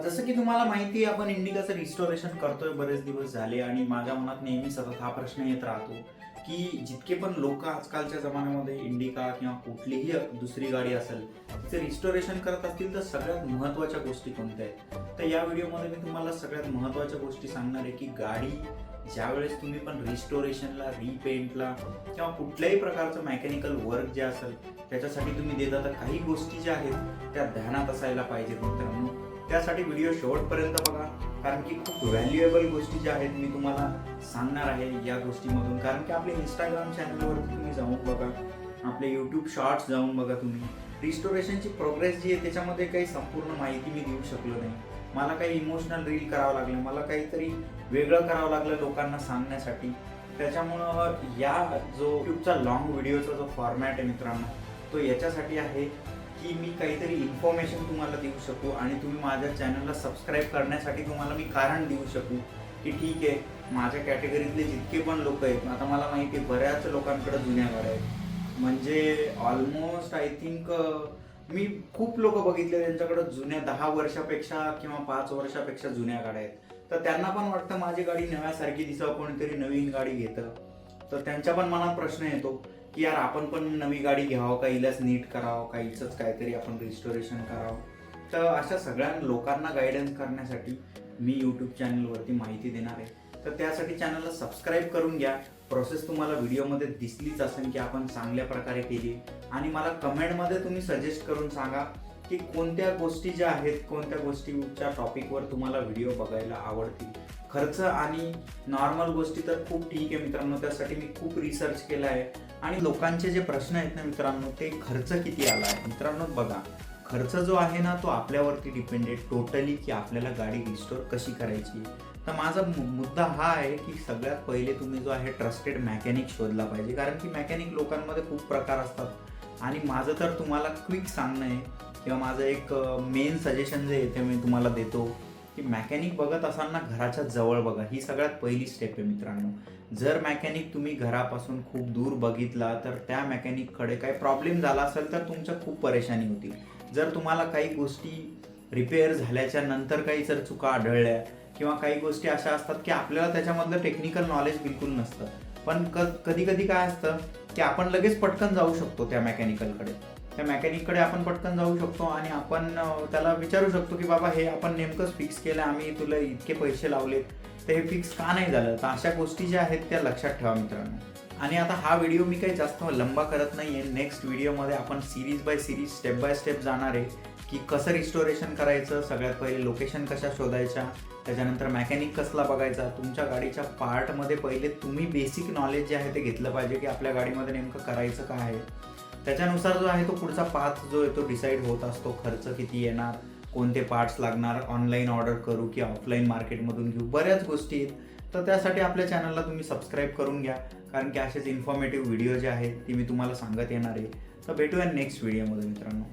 जसं की तुम्हाला माहिती आहे आपण इंडिकाचं रिस्टोरेशन करतोय बरेच दिवस झाले आणि माझ्या मनात नेहमी सतत हा प्रश्न येत राहतो की जितके पण लोक आजकालच्या जमान्यामध्ये इंडिका किंवा कुठलीही दुसरी गाडी असेल तिचं रिस्टोरेशन करत असतील तर सगळ्यात महत्त्वाच्या गोष्टी कोणत्या आहेत. तर या व्हिडिओमध्ये मी तुम्हाला सगळ्यात महत्त्वाच्या गोष्टी सांगणार आहे की गाडी ज्यावेळेस तुम्ही पण रिस्टोरेशनला, रिपेंटला किंवा कुठल्याही प्रकारचं मेकॅनिकल वर्क जे असेल त्याच्यासाठी तुम्ही देता तर काही गोष्टी ज्या आहेत त्या ध्यानात असायला पाहिजेत मित्रांनो. त्यासाठी व्हिडिओ शेवटपर्यंत बघा, कारण की खूप व्हॅल्युएबल गोष्टी ज्या आहेत मी तुम्हाला सांगणार आहे या गोष्टीमधून. कारण की आपल्या इंस्टाग्राम चॅनलवरती तुम्ही जाऊन बघा, आपले यूट्यूब शॉर्ट्स जाऊन बघा तुम्ही. रिस्टोरेशनची प्रोग्रेस जी आहे त्याच्यामध्ये काही संपूर्ण माहिती मी देऊ शकलो नाही. मला काही इमोशनल रील करावं लागलं, मला काहीतरी वेगळं करावं लागलं लोकांना सांगण्यासाठी. त्याच्यामुळं या जो यूट्यूबचा लॉंग व्हिडिओचा जो फॉर्मॅट आहे मित्रांनो तो याच्यासाठी आहे की मी काहीतरी इन्फॉर्मेशन तुम्हाला देऊ शकू आणि तुम्ही माझ्या चॅनलला सबस्क्राईब करण्यासाठी तुम्हाला मी कारण देऊ शकू की ठीक आहे, माझ्या कॅटेगरीतले जितके पण लोक आहेत, आता मला माहिती आहे बऱ्याच लोकांकडे जुन्या गाड्या आहेत. म्हणजे ऑलमोस्ट आय थिंक मी खूप लोक बघितले त्यांच्याकडे जुन्या 10 वर्षापेक्षा किंवा 5 वर्षापेक्षा जुन्या गाड्या आहेत. तर त्यांना पण वाटतं माझी गाडी नव्यासारखी दिसावं, कोणीतरी नवीन गाडी घेतं. तर त्यांच्या पण मनात प्रश्न येतो की यार आपण पण नवी गाडी घ्यावं का, हिलाच नीट करावं का, हिचंच काहीतरी आपण रिस्टोरेशन करावं. तर अशा सगळ्या लोकांना गायडन्स करण्यासाठी मी यूट्यूब चॅनलवरती माहिती देणार आहे. तर त्यासाठी चॅनलला सबस्क्राईब करून घ्या. प्रोसेस तुम्हाला व्हिडिओमध्ये दिसलीच असेल की आपण चांगल्या प्रकारे केली. आणि मला कमेंटमध्ये तुम्ही सजेस्ट करून सांगा की कोणत्या गोष्टी ज्या आहेत, कोणत्या गोष्टीच्या टॉपिकवर तुम्हाला व्हिडिओ बघायला आवडतील. खर्च आणि नॉर्मल गोष्टी तर खूप ठीक आहे मित्रांनो, त्यासाठी मी खूप रिसर्च केला आहे. आणि लोकांचे जे प्रश्न आहेत ना मित्रांनो, ते खर्च किती आला आहे मित्रांनो. बघा, खर्च जो आहे ना तो आपल्यावरती डिपेंड आहे टोटली की आपल्याला गाडी रिस्टोर कशी करायची. तर माझा मुद्दा हा आहे की सगळ्यात पहिले तुम्ही जो आहे ट्रस्टेड मेकॅनिक शोधला पाहिजे. कारण की मेकॅनिक लोकांमध्ये खूप प्रकार असतात आणि माझं तर तुम्हाला क्विक सांगणं आहे किंवा माझं एक मेन सजेशन जे येते मी तुम्हाला देतो की मेकॅनिक बघत असताना घराच्या जवळ बघा. ही सगळ्यात पहिली स्टेप आहे मित्रांनो. जर मेकॅनिक तुम्ही घरापासून खूप दूर बघितला तर त्या मेकॅनिककडे काही प्रॉब्लेम झाला असेल तर तुमच्या खूप परेशानी होती. जर तुम्हाला काही गोष्टी रिपेअर झाल्याच्या नंतर काही जर चुका आढळल्या किंवा काही गोष्टी अशा असतात की आपल्याला त्याच्यामधलं टेक्निकल नॉलेज बिलकुल नसतं, पण कधी कधी काय असतं की आपण लगेच पटकन जाऊ शकतो त्या मेकॅनिककडे आपण पटकन जाऊ शकतो आणि आपण त्याला विचारू शकतो की बाबा हे आपण नेमकंच फिक्स केलं, आम्ही तुला इतके पैसे लावलेत तर हे फिक्स का नाही झालं. तर अशा गोष्टी ज्या आहेत त्या लक्षात ठेवा मित्रांनो. आणि आता हा व्हिडिओ मी काही जास्त लंबा करत नाही आहे. नेक्स्ट व्हिडिओमध्ये आपण series by series, step by step जाणार आहे की कसं रिस्टोरेशन करायचं, सगळ्यात पहिले लोकेशन कशा शोधायच्या, त्याच्यानंतर मेकॅनिक कसला बघायचा. तुमच्या गाडीच्या पार्टमध्ये पहिले तुम्ही बेसिक नॉलेज जे आहे ते घेतलं पाहिजे की आपल्या गाडीमध्ये नेमकं करायचं काय आहे. त्याच्यानुसार जो आहे तो पुढचा पाथ जो आहे तो डिसाईड होत असतो. खर्च किती येणार, कोणते पार्ट्स लागणार, ऑनलाईन ऑर्डर करू की ऑफलाईन मार्केटमधून घेऊ, बऱ्याच गोष्टी आहेत. तर त्यासाठी आपल्या चॅनलला तुम्ही सबस्क्राईब करून घ्या, कारण की असेच इन्फॉर्मेटिव्ह व्हिडिओ जे आहेत ती मी तुम्हाला सांगत येणार आहे. तर भेटूया नेक्स्ट व्हिडिओमध्ये मित्रांनो.